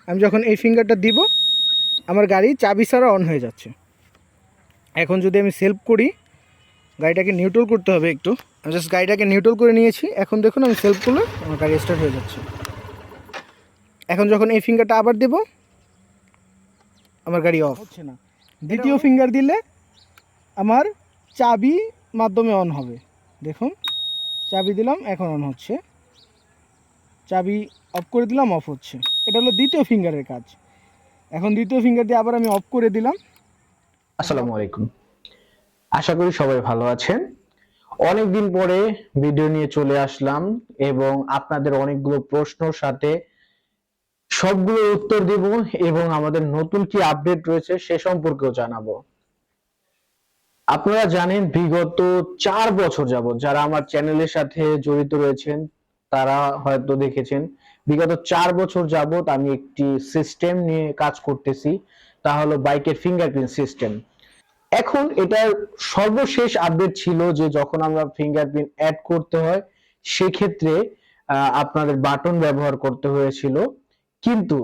আমি যখন এই ফিঙ্গারটা দিব আমার গাড়ি চাবি ছাড়া অন হয়ে যাচ্ছে। এখন যদি আমি সেলফ করি, গাড়িটাকে নিউট্রাল করতে হবে একটু, আমি জাস্ট গাড়িটাকে নিউট্রাল করে নিয়েছি। এখন দেখুন আমি সেলফ করলে আমার গাড়ি স্টার্ট হয়ে যাচ্ছে। এখন যখন এই ফিঙ্গারটা আবার দেব আমার গাড়ি অফ হচ্ছে না। দ্বিতীয় ফিঙ্গার দিলে আমার চাবি মাধ্যমে অন হবে। দেখুন চাবি দিলাম, এখন অন হচ্ছে। চাবি অফ করে দিলাম, অফ হচ্ছে। এটা হলো দ্বিতীয় ফিঙ্গারের কাজ। এখন দ্বিতীয় ফিঙ্গার দিয়ে আবার আমি অফ করে দিলাম। আসসালামু আলাইকুম, আশা করি সবাই ভালো আছেন। অনেকদিন পরে ভিডিও নিয়ে চলে আসলাম এবং আপনাদের অনেকগুলো প্রশ্নের সাথে সবগুলো উত্তর দিব এবং আমাদের নতুন কি আপডেট রয়েছে সে সম্পর্কেও জানাবো। আপনারা জানেন বিগত 4 বছর যাবত যারা আমার চ্যানেলের সাথে জড়িত রয়েছেন তারা হয়তো দেখেছেন বিগত 4 বছর যাবত আমি একটি সিস্টেম নিয়ে কাজ করতেছি, তা হলো বাইকের ফিঙ্গারপ্রিন্ট সিস্টেম। এখন এটার সর্বশেষ আপডেট ছিল যে যখন আমরা ফিঙ্গারপ্রিন্ট অ্যাড করতে হয় সেক্ষেত্রে আপনাদের বাটন ব্যবহার করতে হয়েছিল, কিন্তু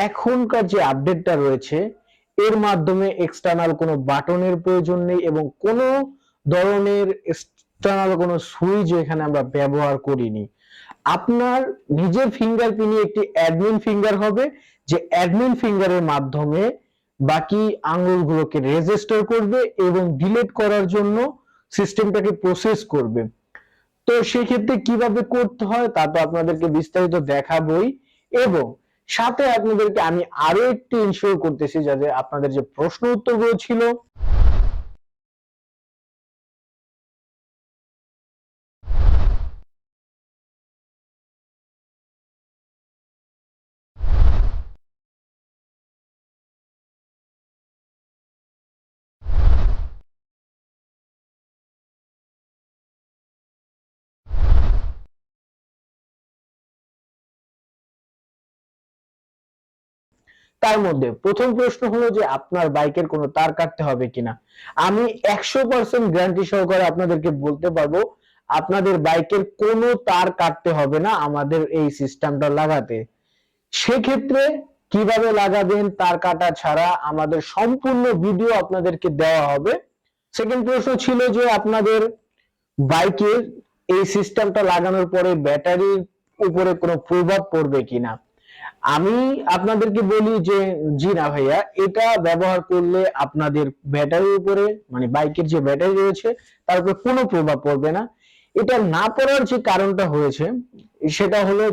এখনকার যে আপডেটটা রয়েছে এর মাধ্যমে এক্সটার্নাল কোনো বাটনের প্রয়োজন নেই এবং কোনো ধরনের এক্সটার্নাল কোনো সুইচ এখানে আমরা ব্যবহার করিনি। আপনার নিজের ফিঙ্গারপ্রিন্টে একটি অ্যাডমিন ফিঙ্গার হবে, যে অ্যাডমিন ফিঙ্গারের মাধ্যমে বাকি আঙ্গুলগুলোকে রেজিস্টার করবে এবং ডিলিট করার জন্য সিস্টেমটাকে প্রসেস করবে। তো সেক্ষেত্রে কিভাবে করতে হয় তা তো আপনাদেরকে বিস্তারিত দেখাবই এবং সাথে আপনাদেরকে আমি আরো একটু ইনশিওর করতেছি যাতে আপনাদের যে প্রশ্ন উত্তরগুলো ছিল তার মধ্যে প্রথম প্রশ্ন হলো যে আপনার বাইকের কোনো তার কাটতে হবে কিনা। আমি 100% গ্যারান্টি সহকারে আপনাদেরকে বলতে পারবো আপনাদের বাইকের কোনো তার কাটতে হবে না আমাদের এই সিস্টেমটা লাগাতে। সেক্ষেত্রে কিভাবে লাগাবেন তার কাটা ছাড়া আমাদের সম্পূর্ণ ভিডিও আপনাদেরকে দেওয়া হবে। সেকেন্ড প্রশ্ন ছিল যে আপনাদের বাইকের এই সিস্টেমটা লাগানোর পরে ব্যাটারির উপরে কোনো প্রভাব পড়বে কিনা। আমি আপনাদেরকে বলি যে জি না ভাইয়া, এটা ব্যবহার করলে আপনাদের ব্যাটারির উপরে মানে বাইকের যে ব্যাটারি রয়েছে তার উপরে কোনো প্রভাব পড়বে না। এটা না পড়ার যে কারণটা হয়েছে সেটা হলো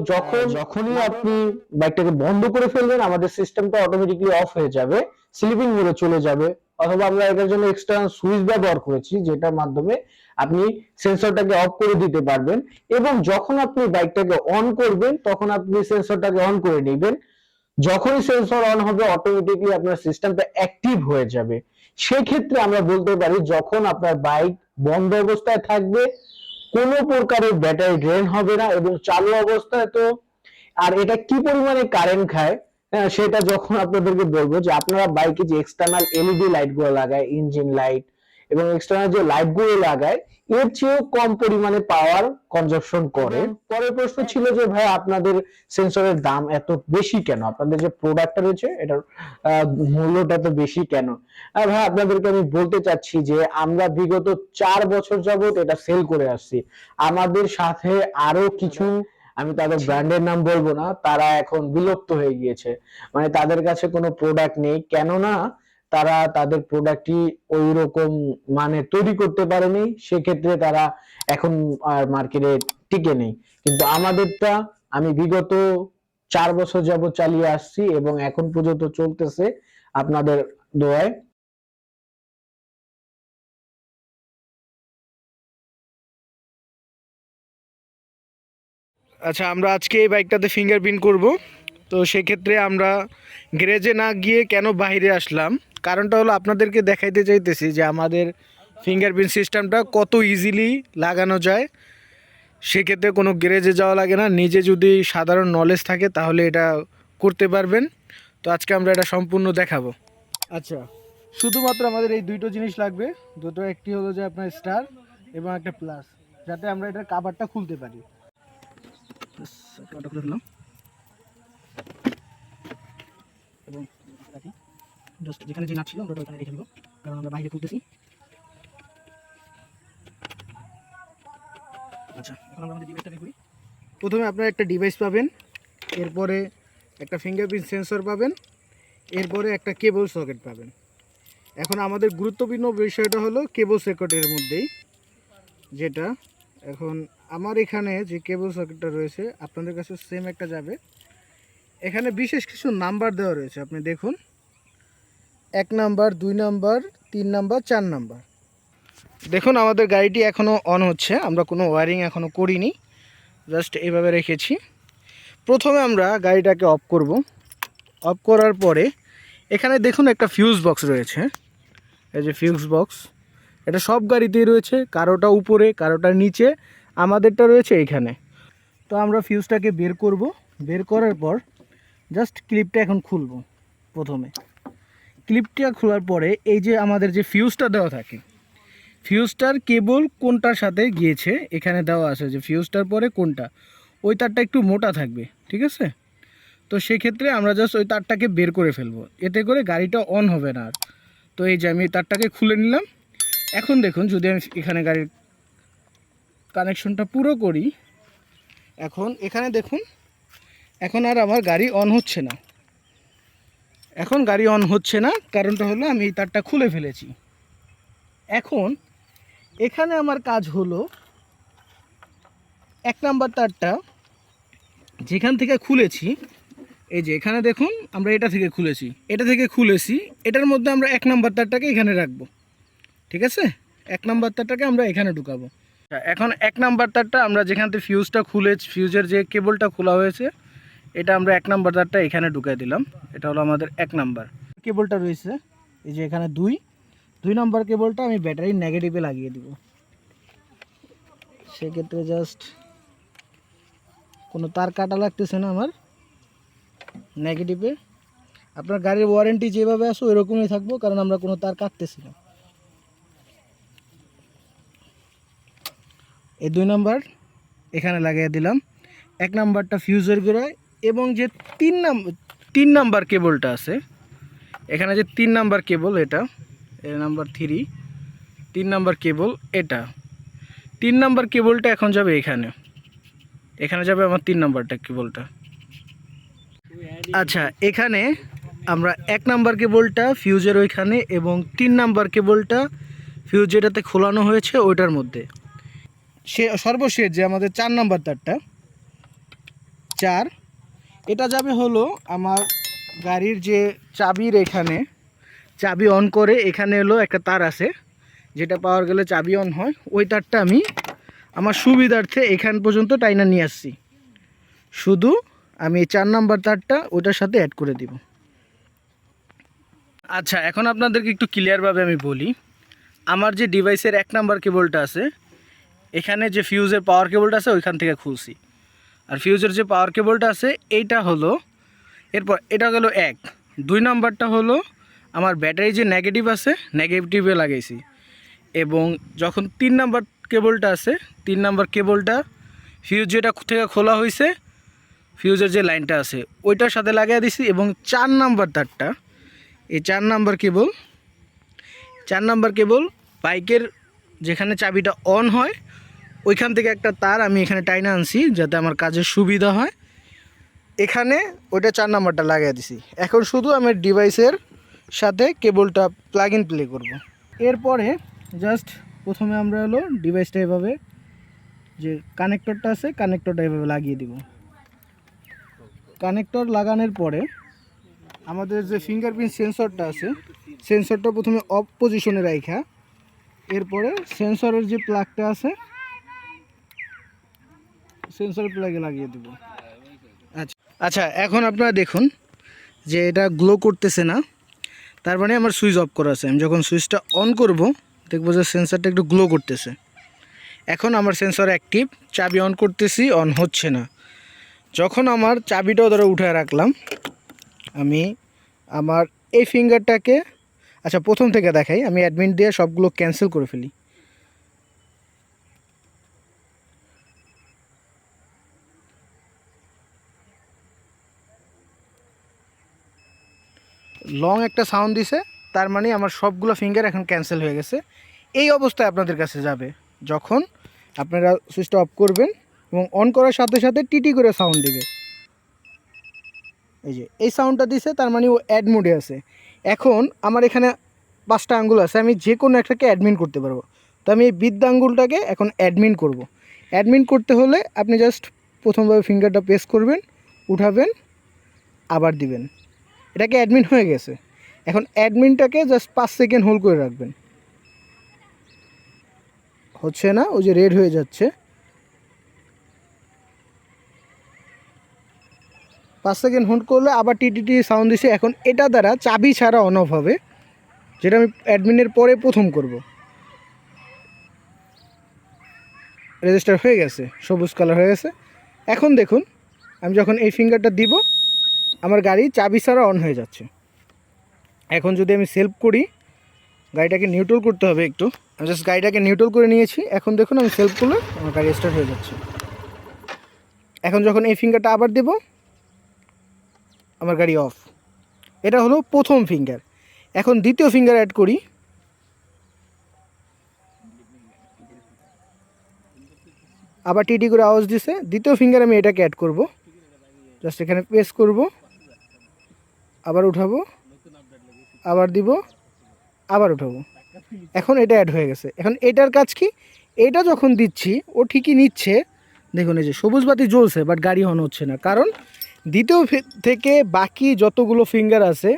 যখনই আপনি বাইকটাকে বন্ধ করে ফেলবেন আমাদের সিস্টেমটা অটোমেটিক্যালি অফ হয়ে যাবে, স্লিপিং মোডে চলে যাবে, অথবা আমরা এটার জন্য এক্সট্রা সুইচ ব্যবহার করেছি যেটার মাধ্যমে আপনি সেন্সরটাকে অফ করে দিতে পারবেন এবং যখন আপনি বাইকটাকে অন করবেন তখন আপনি সেন্সরটাকে অন করে নেবেন। যখনই সেন্সর অন হবে অটোমেটিকলি আপনার সিস্টেমটা অ্যাক্টিভ হয়ে যাবে। সেই ক্ষেত্রে আমরা বলতে পারি যখন আপনার বাইক বন্ধ অবস্থায় থাকবে কোনো প্রকারের ব্যাটারি ড্রেন হবে না এবং চালু অবস্থায় তো আর এটা কি পরিমাণে কারেন্ট খায় সেটা যখন আপনাদেরকে বলবো যে আপনারা বাইকে যে এক্সটার্নাল এলইডি লাইট গুলো লাগায় ইঞ্জিন লাইট এবং এক্সটার্নাল যে লাইট গুলো লাগায় এর চেয়েও কম পরিমাণে পাওয়ার কনজাম্পশন করে। পরের প্রশ্ন ছিল যে ভাই আপনাদের সেন্সরের দাম এত বেশি কেন, আপনাদের যে প্রোডাক্টটা রয়েছে এটার মূল্যটা এত বেশি কেন। আর ভাই আপনাদেরকে আমি বলতে চাচ্ছি যে আমরা বিগত 4 বছর যাবত এটা সেল করে আসছি। আমাদের সাথে আরো কিছু, আমি তাদের ব্র্যান্ডের নাম বলবো না, তারা এখন বিলুপ্ত হয়ে গিয়েছে, মানে তাদের কাছে কোনো প্রোডাক্ট নেই, কেননা তারা তাদের প্রোডাক্টই ওই রকম মানে তৈরি করতে পারেনি, সেক্ষেত্রে তারা এখন আর মার্কেটে টিকে নেই। কিন্তু আমাদেরটা আমি বিগত 4 বছর যাবত চালিয়ে আসছি এবং এখন পর্যন্ত চলতেছে আপনাদের দোয়ায়। আচ্ছা, আমরা আজকে এই বাইকটাতে ফিঙ্গারপ্রিন্ট করব। তো সেক্ষেত্রে আমরা গ্যারেজে না গিয়ে কেন বাইরে আসলাম, কারণটা হলো আপনাদেরকে দেখাইতে চাইতেছি যে আমাদের ফিঙ্গারপ্রিন্ট সিস্টেমটা কত ইজিলি লাগানো যায়। সেক্ষেত্রে কোনো গ্যারেজে যাওয়া লাগে না, নিজে যদি সাধারণ নলেজ থাকে তাহলে এটা করতে পারবেন। তো আজকে আমরা এটা সম্পূর্ণ দেখাবো। আচ্ছা, শুধুমাত্র আমাদের এই দুটো জিনিস লাগবে। দুটো, একটি হলো যে আপনার স্টার এবং একটা প্লাস, যাতে আমরা এটার কাভারটা খুলতে পারি। এবং রাখি জাস্ট যেখানে যে নাট ছিল আমরা ওখানে রেখে দেবো, কারণ আমরা বাইরে খুলতেছি। আচ্ছা, এখন আমরা আমাদের ডিভাইসটাকে খুলি। প্রথমে আপনারা একটা ডিভাইস পাবেন, এরপরে একটা ফিঙ্গারপ্রিন্ট সেন্সর পাবেন, এরপরে একটা কেবল সকেট পাবেন। এখন আমাদের গুরুত্বপূর্ণ বিষয়টা হলো কেবল সকেটের মধ্যেই, যেটা এখন আমার এখানে যে কেবল সকেটটা রয়েছে আপনাদের কাছে সেম একটা যাবে। এখানে বিশেষ কিছু নাম্বার দেওয়া রয়েছে, আপনি দেখুন 1 নাম্বার, 2 নাম্বার, 3 নাম্বার, 4 নাম্বার। দেখুন আমাদের গাড়িটি এখনও অন হচ্ছে, আমরা কোনো ওয়্যারিং এখনও করিনি, জাস্ট এইভাবে রেখেছি। প্রথমে আমরা গাড়িটাকে অফ করব। অফ করার পরে এখানে দেখুন একটা ফিউজ বক্স রয়েছে, এই যে ফিউজ বক্স, এটা সব গাড়িতেই রয়েছে, কারোটা উপরে কারোটা নিচে, আমাদেরটা রয়েছে এইখানে। তো আমরা ফিউজটাকে বের করব, বের করার পর জাস্ট ক্লিপটা এখন খুলব। প্রথমে ক্লিপটা খোলার পরে এই যে আমাদের যে ফিউজটা দেওয়া থাকে, ফিউজটার কেবল কোনটার সাথে গিয়েছে এখানে দেওয়া আছে, যে ফিউজটার পরে কোনটা, ওই তারটা একটু মোটা থাকবে, ঠিক আছে? তো সেক্ষেত্রে আমরা জাস্ট ওই তারটাকে বের করে ফেলবো, এতে করে গাড়িটা অন হবে না আর। তো এই যে আমি তারটাকে খুলে নিলাম। এখন দেখুন যদি আমি এখানে গাড়ির কানেকশনটা পুরো করি, এখন এখানে দেখুন এখন আর আমার গাড়ি অন হচ্ছে না। এখন গাড়ি অন হচ্ছে না, কারণটা হলো আমি এই তারটা খুলে ফেলেছি। এখন এখানে আমার কাজ হলো 1 নাম্বার তারটা যেখান থেকে খুলেছি, এই যে এখানে দেখুন আমরা এটা থেকে খুলেছি, এটার মধ্যে আমরা 1 নাম্বার তারটাকে এখানে রাখবো, ঠিক আছে? 1 নাম্বার তারটাকে আমরা এখানে ঢুকাবো। এখন 1 নাম্বার তারটা আমরা যেখান থেকে ফিউজটা ফিউজের যে কেবলটা খোলা হয়েছে, এটা আমরা 1 নাম্বার তারটা এখানে ঢুকাই দিলাম। এটা হলো আমাদের 1 নাম্বার কেবলটা রয়েছে, এই যে এখানে 2 নাম্বার কেবলটা আমি ব্যাটারির নেগেটিভে লাগিয়ে দিব। সেক্ষেত্রে জাস্ট কোনো তার কাটা লাগতেছে না আমার নেগেটিভে। আপনার গাড়ির ওয়ারেন্টি যেভাবে আসো ওইরকমই থাকবো, কারণ আমরা কোনো তার কাটতেছি না। এই 2 নাম্বার এখানে লাগিয়ে দিলাম, 1 নাম্বারটা ফিউজের গোড়ায়, এবং যে 3 নাম্বার কেবলটা আছে এখানে, যে 3 নাম্বার কেবল, এটা নাম্বার 3 নাম্বার কেবল, এটা 3 নাম্বার কেবলটা এখন যাবে এখানে যাবে আমার 3 নাম্বারটা কেবলটা। আচ্ছা, এখানে আমরা 1 নাম্বার কেবলটা ফিউজের ওইখানে এবং 3 নাম্বার কেবলটা ফিউজ যেটাতে খোলানো হয়েছে ওইটার মধ্যে। সর্বশেষ যে আমাদের 4 নাম্বার তারটা, 4, এটা যাবে হলো আমার গাড়ির যে চাবির, এখানে চাবি অন করে এখানে হলো একটা তার আছে যেটা পাওয়ার গেলে চাবি অন হয়, ওই তারটা আমি আমার সুবিধার্থে এখান পর্যন্ত টাইনা নিয়ে আসছি। শুধু আমি 4 নাম্বার তারটা ওইটার সাথে অ্যাড করে দিব। আচ্ছা, এখন আপনাদেরকে একটু ক্লিয়ারভাবে আমি বলি, আমার যে ডিভাইসের 1 নাম্বার কেবলটা আছে এখানে যে ফিউজের পাওয়ার কেবলটা আছে ওইখান থেকে খুলছি, আর ফিউজের যে পাওয়ার কেবলটা আছে এইটা হলো, এরপর এটা গেল 1, 2 নাম্বারটা হলো আমার ব্যাটারি যে নেগেটিভ আছে নেগেটিভে লাগাইছি, এবং যখন 3 নাম্বার কেবলটা আছে 3 নাম্বার কেবলটা ফিউজ যেটা থেকে খোলা হয়েছে ফিউজের যে লাইনটা আছে ওইটার সাথে লাগিয়ে দিছি, এবং 4 নাম্বার তারটা, এই 4 নাম্বার কেবল বাইকের যেখানে চাবিটা অন হয় ওইখান থেকে একটা তার আমি এখানে টাইনা আনছি যাতে আমার কাজের সুবিধা হয়, এখানে ওইটা 4 নাম্বারটা লাগিয়ে দিছি। এখন শুধু আমি ডিভাইসের সাথে কেবলটা প্লাগ ইন প্লে করব। এরপরে জাস্ট প্রথমে আমরা হলো ডিভাইসটা এভাবে, যে কানেক্টরটা আছে কানেক্টরটা এভাবে লাগিয়ে দিব। কানেক্টর লাগানোর পরে আমাদের যে ফিঙ্গারপ্রিন্ট সেন্সরটা আছে সেন্সরটা প্রথমে অফ পজিশনে রাখা, এরপরে সেন্সরের যে প্লাগটা আছে সেন্সর প্লাগে লাগিয়ে দেব। আচ্ছা আচ্ছা, এখন আপনারা দেখুন যে এটা গ্লো করতেছে না, তার মানে আমার সুইচ অফ করা আছে। আমি যখন সুইচটা অন করব দেখবো যে সেন্সরটা একটু গ্লো করতেছে। এখন আমার সেন্সর অ্যাক্টিভ, চাবি অন করতেছি, অন হচ্ছে না। যখন আমার চাবিটাও ধরে উঠে রাখলাম, আমি আমার এই ফিঙ্গারটাকে, আচ্ছা প্রথম থেকে দেখাই, আমি অ্যাডমিন দিয়ে সবগুলো ক্যান্সেল করে ফেলি। লং একটা সাউন্ড দিছে, তার মানে আমার সবগুলো ফিঙ্গার এখন ক্যান্সেল হয়ে গেছে। এই অবস্থায় আপনাদের কাছে যাবে যখন আপনারা সুইচটা অফ করবেন এবং অন করার সাথে সাথে টিটি করে সাউন্ড দিবে। এই যে এই সাউন্ডটা দিছে, তার মানে ও অ্যাড মোডে আছে। এখন আমার এখানে 5টা আঙ্গুল আছে, আমি যে কোনো একটাকে অ্যাডমিন করতে পারবো। তো আমি এই বৃদ্ধ আঙ্গুলটাকে এখন অ্যাডমিন করব। অ্যাডমিন করতে হলে আপনি জাস্ট প্রথমভাবে ফিঙ্গারটা প্রেস করবেন, উঠাবেন, আবার দিবেন। এটাকে অ্যাডমিন হয়ে গেছে। এখন অ্যাডমিনটাকে জাস্ট 5 সেকেন্ড হোল্ড করে রাখবেন। হচ্ছে না, ওই যে রেড হয়ে যাচ্ছে। 5 সেকেন্ড হোল্ড করলে আবার টিটিটি সাউন্ড দিছে। এখন এটা দ্বারা চাবি ছাড়া অন অফ হবে, যেটা আমি অ্যাডমিনের পরে প্রথম করব। রেজিস্টার হয়ে গেছে, সবুজ কালার হয়ে গেছে। এখন দেখুন, আমি যখন এই ফিঙ্গারটা দিব আমার গাড়ি চাবি ছাড়া অন হয়ে যাচ্ছে। এখন যদি আমি সেলফ করি, গাড়িটাকে নিউট্রাল করতে হবে একটু। আমি জাস্ট গাড়িটাকে নিউট্রাল করে নিয়েছি। এখন দেখুন আমি সেলফ করলে আমার গাড়ি স্টার্ট হয়ে যাচ্ছে। এখন যখন এই ফিঙ্গারটা আবার দেব, আমার গাড়ি অফ। এটা হলো প্রথম ফিঙ্গার। এখন দ্বিতীয় ফিঙ্গার অ্যাড করি। আবার টিটি করে আওয়াজ দিছে। দ্বিতীয় ফিঙ্গার আমি এটাকে অ্যাড করব। জাস্ট এখানে প্রেস করব, আবার উঠাবো, আবার দিব, আবার উঠাবো। এখন এটা অ্যাড হয়ে গেছে। এখন এটার কাজ কি, এটা যখন দিচ্ছি ও ঠিকই নিচ্ছে। দেখুন এই যে সবুজ বাতি জ্বলছে, বাট গাড়ি অন হচ্ছে না, কারণ দ্বিতীয় থেকে বাকি যতগুলো ফিঙ্গার আছে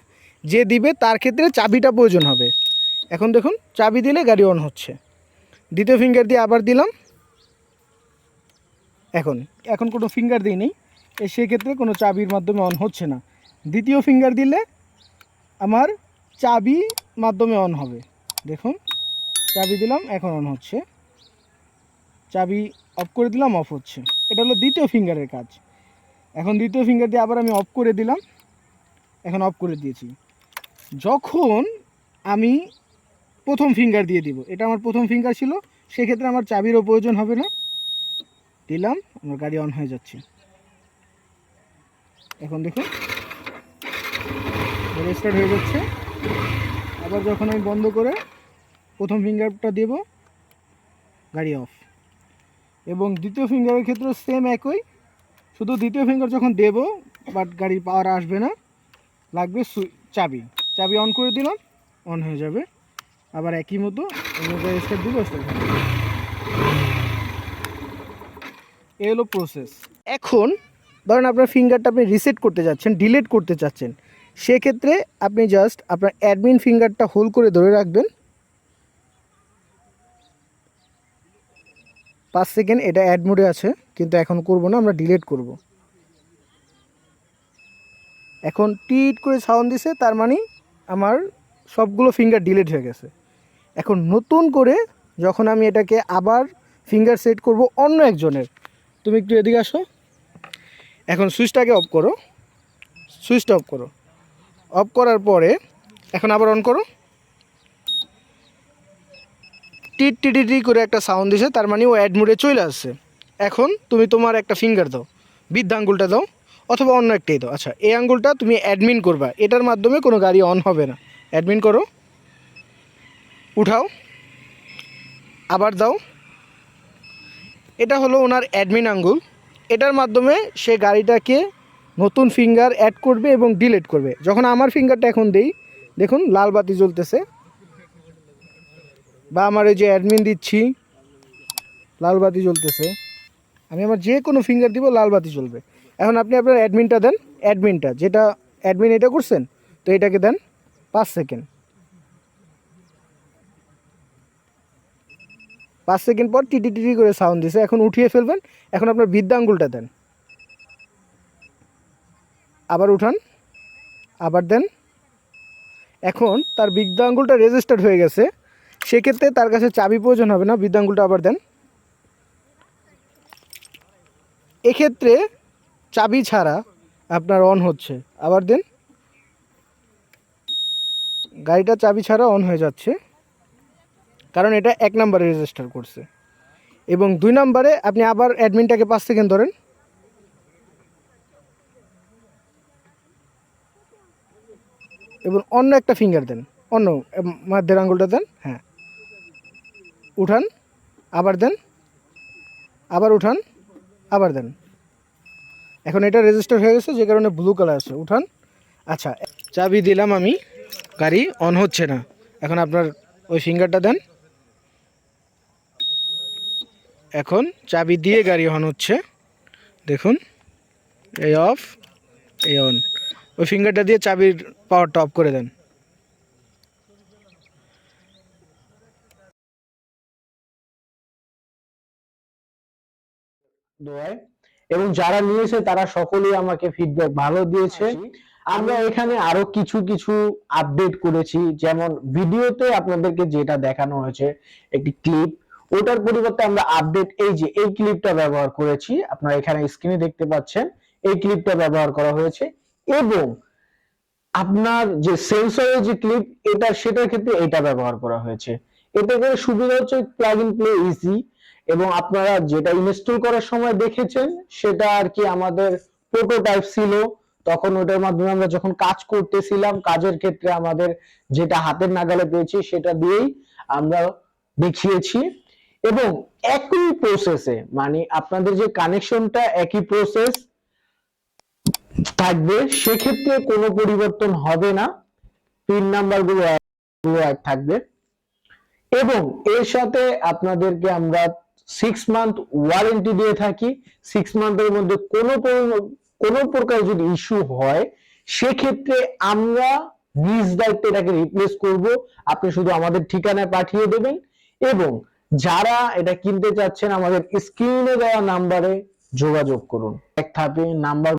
যে দিবে তার ক্ষেত্রে চাবিটা প্রয়োজন হবে। এখন দেখুন চাবি দিলে গাড়ি অন হচ্ছে। দ্বিতীয় ফিঙ্গার দিয়ে আবার দিলাম। এখন এখন কোনো ফিঙ্গার দিই নেই, সেক্ষেত্রে কোনো চাবির মাধ্যমে অন হচ্ছে না। দ্বিতীয় ফিঙ্গার দিলে আমার চাবি মাধ্যমে অন হবে। দেখুন চাবি দিলাম, এখন অন হচ্ছে। চাবি অফ করে দিলাম, অফ হচ্ছে। এটা হলো দ্বিতীয় ফিঙ্গারের কাজ। এখন দ্বিতীয় ফিঙ্গার দিয়ে আবার আমি অফ করে দিলাম, এখন অফ করে দিয়েছি। যখন আমি প্রথম ফিঙ্গার দিয়ে দিব, এটা আমার প্রথম ফিঙ্গার ছিল, সেক্ষেত্রে আমার চাবিরও প্রয়োজন হবে না। দিলাম, আমার গাড়ি অন হয়ে যাচ্ছে। এখন দেখুন স্টার্ট হয়ে যাচ্ছে। আবার যখন আমি বন্ধ করে প্রথম ফিঙ্গারটা দেব, গাড়ি অফ। এবং দ্বিতীয় ফিঙ্গারের ক্ষেত্রে সেম একই, শুধু দ্বিতীয় ফিঙ্গার যখন দেব বাট গাড়ির পাওয়ার আসবে না, লাগবে চাবি। চাবি অন করে দিলাম, অন হয়ে যাবে। আবার একই মতো স্টার্ট দিব, স্টার্ট হবে। এই হলো প্রসেস। এখন ধরেন আপনার ফিঙ্গারটা আপনি রিসেট করতে যাচ্ছেন, ডিলিট করতে চাচ্ছেন, সেক্ষেত্রে আপনি জাস্ট আপনার অ্যাডমিন ফিঙ্গারটা হোল্ড করে ধরে রাখবেন 5 সেকেন্ড। এটা অ্যাড মোডে আছে, কিন্তু এখন করব না, আমরা ডিলিট করব। এখন টিট করে সাউন্ড দিছে, তার মানে আমার সবগুলো ফিঙ্গার ডিলিট হয়ে গেছে। এখন নতুন করে যখন আমি এটাকে আবার ফিঙ্গার সেট করব অন্য একজনের, তুমি একটু এদিকে আসো। এখন সুইচটাকে অফ করো, সুইচটা অফ করো। অফ করার পরে এখন আবার অন করো। টিট টিটি করে একটা সাউন্ড দিছে, তার মানে ও অ্যাড মোডে চলে আসছে। এখন তুমি তোমার একটা ফিঙ্গার দাও, বৃদ্ধ আঙ্গুলটা দাও, অথবা অন্য একটাই দাও। আচ্ছা, এই আঙ্গুলটা তুমি অ্যাডমিন করবা, এটার মাধ্যমে কোনো গাড়ি অন হবে না। অ্যাডমিন করো, উঠাও, আবার দাও। এটা হলো ওনার অ্যাডমিন আঙ্গুল। এটার মাধ্যমে সে গাড়িটাকে নতুন ফিঙ্গার অ্যাড করবে এবং ডিলিট করবে। যখন আমার ফিঙ্গারটা এখন দেই, দেখুন লাল বাতি জ্বলতেছে, বা আমার এই যে অ্যাডমিন দিচ্ছি, লাল বাতি জ্বলতেছে। আমি আমার যে কোনো ফিঙ্গার দিব, লাল বাতি জ্বলবে। এখন আপনি আপনার অ্যাডমিনটা দেন, অ্যাডমিনটা যেটা অ্যাডমিন এটা করছেন, তো এটাকে দেন 5 সেকেন্ড। 5 সেকেন্ড পর টিটি টিটি করে সাউন্ড দিছে, এখন উঠিয়ে ফেলবেন। এখন আপনার বৃদ্ধ আঙ্গুলটা দেন, আবার উঠান, আবার দেন। এখন তার বৃদ্ধ আঙ্গুলটা রেজিস্টার্ড হয়ে গেছে, সেক্ষেত্রে তার কাছে চাবি প্রয়োজন হবে না। বৃদ্ধ আঙ্গুলটা আবার দেন। এক্ষেত্রে চাবি ছাড়া আপনার অন হচ্ছে, আবার দেন। গাড়িটা চাবি ছাড়া অন হয়ে যাচ্ছে, কারণ এটা 1 নম্বরে রেজিস্টার করছে। এবং 2 নম্বরে আপনি আবার অ্যাডমিনটাকে 5 সেকেন্ড ধরেন। এবং অন্য একটা ফিঙ্গার দেন, অন্য মাঝের আঙুলটা দেন, হ্যাঁ উঠান, আবার দেন, আবার উঠান, আবার দেন। এখন এটা রেজিস্টার হয়ে গেছে, যে কারণে ব্লু কালার আছে। উঠান। আচ্ছা, চাবি দিলাম আমি, গাড়ি অন হচ্ছে না। এখন আপনার ওই ফিঙ্গারটা দেন। এখন চাবি দিয়ে গাড়ি অন হচ্ছে, দেখুন, এই অফ, এই অন। ওই ফিঙ্গারটা দিয়ে চাবির পাওয়ারটা অফ করে দেন। দোয়ায়। এবং যারা নিয়েছে তারা সকলেই আমাকে ফিডব্যাক ভালো দিয়েছে। আমরা এখানে আরো কিছু কিছু আপডেট করেছি, যেমন ভিডিওতে আপনাদেরকে যেটা দেখানো হয়েছে একটি ক্লিপ, ওটার পরিবর্তে আমরা আপডেট এই যে এই ক্লিপটা ব্যবহার করেছি, আপনারা এখানে স্ক্রিনে দেখতে পাচ্ছেন এই ক্লিপটা ব্যবহার করা হয়েছে। এবং আপনার যে সেন্সরের যে ক্লিপ, এটা সেটার ক্ষেত্রে এটা ব্যবহার করা হয়েছে। এতে করে সুবিধা হচ্ছে প্লাগ ইন প্লে ইজি, এবং আপনারা যেটা ইনস্টল করার সময় দেখেছেন সেটা আর কি আমাদের প্রোটোটাইপ ছিল। তখন ওটার মাধ্যমে আমরা যখন কাজ করতেছিলাম, কাজের ক্ষেত্রে আমাদের যেটা হাতের নাগালে পেয়েছি সেটা দিয়েই আমরা দেখিয়েছি। এবং একই প্রসেসে, মানে আপনাদের যে কানেকশনটা একই প্রসেস থাকবে, সেক্ষেত্রে কোনো পরিবর্তন হবে না, পিন নাম্বার গুলো এক থাকবে। এবং এর সাথে আপনাদেরকে আমরা 6 মান্থ ওয়ারেন্টি দিয়ে থাকি। 6 মান্থের মধ্যে কোনো প্রকার যদি ইস্যু হয়, সেক্ষেত্রে আমরা নিজ দায়িত্বে এটাকে রিপ্লেস করব। আপনি শুধু আমাদের ঠিকানায় পাঠিয়ে দেবেন। এবং যারা এটা কিনতে চাচ্ছেন, আমাদের স্ক্রিনে দেওয়া নাম্বারে যোগাযোগ করুন। এক ধাপে নাম্বার